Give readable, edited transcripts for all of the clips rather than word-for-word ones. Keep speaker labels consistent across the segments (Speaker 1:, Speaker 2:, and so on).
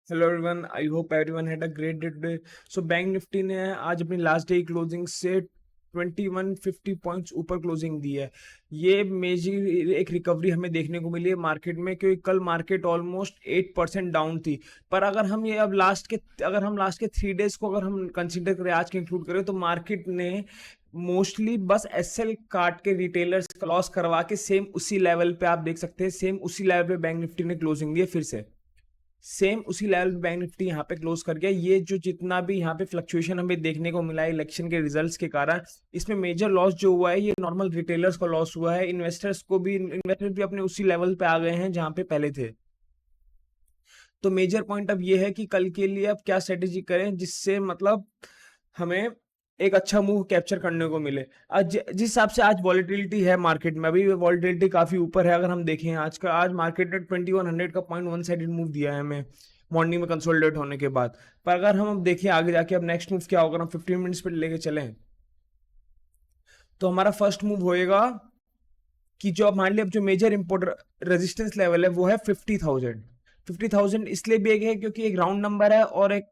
Speaker 1: Hello everyone, I hope everyone had a great day today. So bank Nifty ने आज अपनी last day closing से 2150 points ऊपर closing दी है। ये मेजर एक रिकवरी हमें देखने को मिली है मार्केट में, क्योंकि कल मार्केट ऑलमोस्ट 8% डाउन थी। पर अगर हम ये अब लास्ट के 3 डेज को अगर हम कंसीडर करें, आज के इंक्लूड करें, तो मार्केट ने मोस्टली बस एसएल काट के रिटेलर्स लॉस करवा के सेम उसी लेवल पे आप देख सकते हैं, सेम उसी लेवल पे बैंक निफ्टी ने क्लोजिंग दी है। फिर से सेम उसी लेवल पे बैंक निफ्टी यहाँ पे क्लोज कर गया। ये जो जितना भी यहाँ पे फ्लक्चुएशन हमें देखने को मिला है इलेक्शन के रिजल्ट्स के कारण, इसमें मेजर लॉस जो हुआ है ये नॉर्मल रिटेलर्स को लॉस हुआ है। इन्वेस्टर्स भी अपने उसी लेवल पे आ गए हैं जहाँ पे पहले थे। तो मेजर पॉइंट अब ये है कि कल के लिए अब क्या स्ट्रेटेजी करें जिससे मतलब हमें एक अच्छा मूव कैप्चर करने को मिले। आज जिस हिसाब से आज वॉलेटिलिटी है मार्केट में, अभी वॉलेटिलिटी काफी ऊपर है। अगर हम देखें आज मार्केट ने 2100 का पॉइंट वन साइडेड मूव दिया है हमें मॉर्निंग में कंसोलिडेट होने के बाद। पर अगर हम अब देखें आगे जाके अब नेक्स्ट मूव क्या होगा, हम 15 मिनट्स पे लेके चलें, तो हमारा फर्स्ट मूव होएगा कि जो अब मान लिया अब जो मेजर इंपोर्ट रेजिस्टेंस लेवल है वो है 50,000। 50,000 इसलिए भी एक है क्योंकि एक राउंड नंबर है, और एक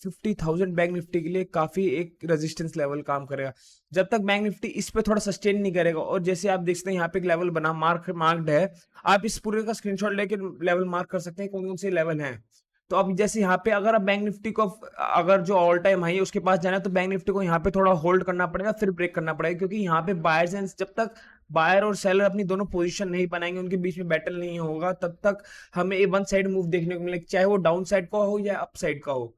Speaker 1: 50,000 बैंक निफ्टी के लिए काफी एक रेजिस्टेंस लेवल काम करेगा। जब तक बैंक निफ्टी इस पे थोड़ा सस्टेन नहीं करेगा, और जैसे आप देख सकते हैं यहाँ पे एक लेवल बना मार्क्ड है, आप इस पूरे का स्क्रीनशॉट लेके लेवल मार्क कर सकते हैं कौन कौन से लेवल हैं। तो अब जैसे यहाँ पे अगर आप बैंक निफ्टी को अगर जो ऑल टाइम हाई है उसके पास जाना है, तो बैंक निफ्टी को यहाँ पे थोड़ा होल्ड करना पड़ेगा, फिर ब्रेक करना पड़ेगा, क्योंकि यहाँ पे बायर्स एंड जब तक बायर और सेलर अपनी दोनों पोजीशन नहीं बनाएंगे, उनके बीच में बैटल नहीं होगा, तब तक हमें एक वन साइड मूव देखने को मिलेगा, चाहे वो डाउन साइड का हो या अप साइड का हो।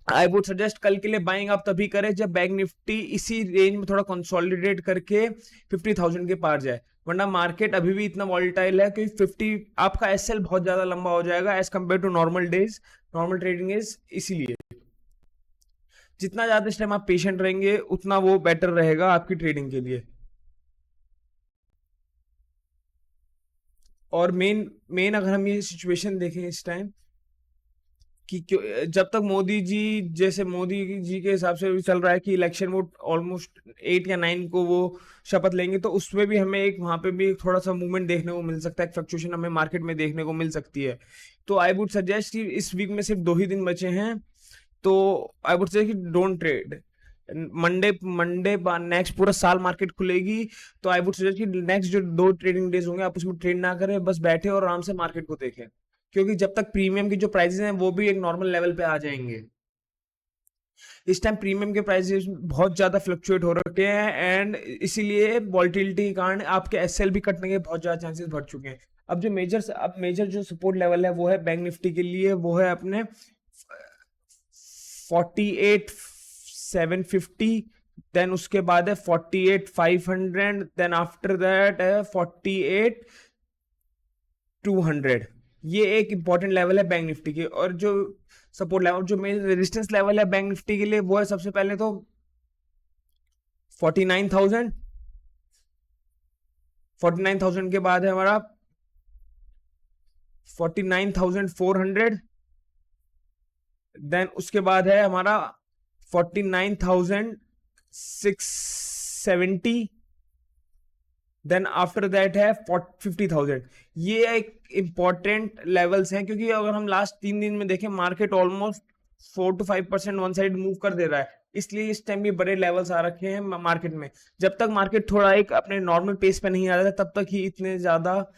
Speaker 1: आई वुड सजेस्ट कल के लिए बाइंग आप तभी करें जब बैंक निफ्टी इसी रेंज में थोड़ा कंसोलिडेट करके 50,000 के पार जाए, वरना मार्केट अभी भी इतना वॉलेटाइल है कि 50 आपका एसएल बहुत ज्यादा लंबा हो जाएगा as compare to normal days, normal trading is. इसीलिए जितना ज्यादा इस टाइम आप पेशेंट रहेंगे उतना वो बेटर रहेगा आपकी ट्रेडिंग के लिए। और मेन मेन अगर हम ये सिचुएशन देखें इस टाइम कि जब तक मोदी जी, जैसे मोदी जी के हिसाब से भी चल रहा है कि इलेक्शन वोट ऑलमोस्ट 8 या 9 को वो शपथ लेंगे, तो उसमें भी हमें एक वहां पे भी थोड़ा सा मूवमेंट देखने को मिल सकता है, फ्लक्चुएशन हमें मार्केट में देखने को मिल सकती है। तो आई वुड सजेस्ट कि इस वीक में सिर्फ 2 ही दिन बचे हैं, तो आई वुड से कि don't trade Monday Monday next पूरा साल मार्केट खुलेगी, तो आई वुड सजेस्ट कि नेक्स्ट जो 2 ट्रेडिंग डेज होंगे आप उसमें ट्रेड ना करें, बस बैठे और आराम से मार्केट को देखें, क्योंकि जब तक प्रीमियम की जो प्राइसेस हैं वो भी एक नॉर्मल लेवल पे आ जाएंगे। इस टाइम प्रीमियम के प्राइसेस बहुत ज्यादा फ्लक्चुएट हो रखे हैं, एंड इसीलिए वॉल्टिलिटी के कारण आपके एसएल भी कटने के बहुत ज्यादा चांसेस बढ़ चुके हैं। अब मेजर जो सपोर्ट लेवल है वो है बैंक निफ्टी के लिए, वो है अपने 48,750, देन उसके बाद है 48,500, देन आफ्टर दैट है 48,200। ये एक इंपॉर्टेंट लेवल है बैंक निफ्टी की। और जो सपोर्ट लेवल, जो मेन रेजिस्टेंस लेवल है बैंक निफ्टी के लिए, वो है सबसे पहले तो 49,000। 49,000 के बाद है हमारा 49,400, देन उसके बाद है हमारा 49,670, देन आफ्टर दैट है 50,000। ये एक इंपॉर्टेंट लेवल्स हैं, क्योंकि अगर हम लास्ट 3 दिन में देखें market almost 4 to 5% one side move कर दे रहा है, इसलिए इस टाइम भी बड़े लेवल्स आ रखे हैं मार्केट में। जब तक मार्केट थोड़ा एक अपने नॉर्मल पेस पे नहीं आ रहा था, तब तक ही इतने ज्यादा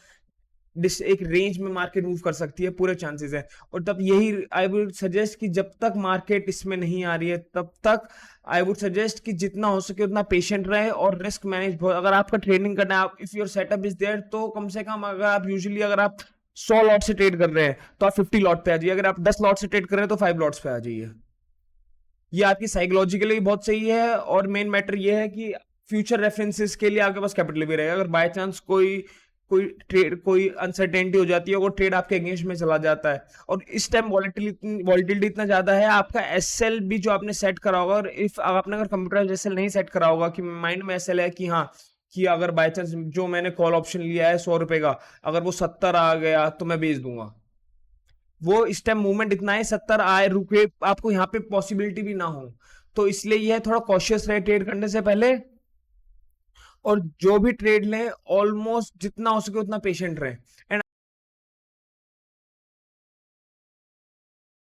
Speaker 1: एक रेंज में मार्केट मूव कर सकती है, पूरे चांसेस है। और तब यही आई वुड सजेस्ट कि जब तक मार्केट इसमें नहीं आ रही है तब तक आई वुड सजेस्ट कि जितना हो सके उतना पेशेंट रहे और रिस्क मैनेज। अगर आपका ट्रेडिंग करना है, आप if your setup is there, तो कम से कम अगर आप 100 लॉट से ट्रेड कर रहे हैं तो आप 50 लॉट पे आ जाइए, अगर आप 10 लॉट से ट्रेड कर रहे हैं तो 5 लॉट्स पे आ जाइए। ये आपकी साइकोलॉजिकली बहुत सही है, और मेन मैटर ये है कि फ्यूचर रेफरेंसेस के लिए आपके पास कैपिटल भी रहेगा। अगर बाय चांस कोई अनसर्टेनिटी हो जाती है, वो ट्रेड आपके अगेंस्ट में चला जाता है। और इस टाइम वॉलिटिलिटी इतना ज्यादा है, आपका एसएल भी जो आपने सेट करा होगा, और इफ आपने अगर कंप्यूटर एसएल नहीं सेट करा होगा कि माइंड में एसएल है कि हाँ, कि अगर बाय चांस जो मैंने कॉल ऑप्शन लिया है 100 रुपए का, अगर वो 70 आ गया तो मैं बेच दूंगा, वो इस टाइम मूवमेंट इतना है 70 आए रुके आपको यहाँ पे पॉसिबिलिटी भी ना हो। तो इसलिए यह थोड़ा कॉशियस रहे ट्रेड करने से पहले, और जो भी ट्रेड लें ऑलमोस्ट जितना हो सके उतना पेशेंट रहे। एंड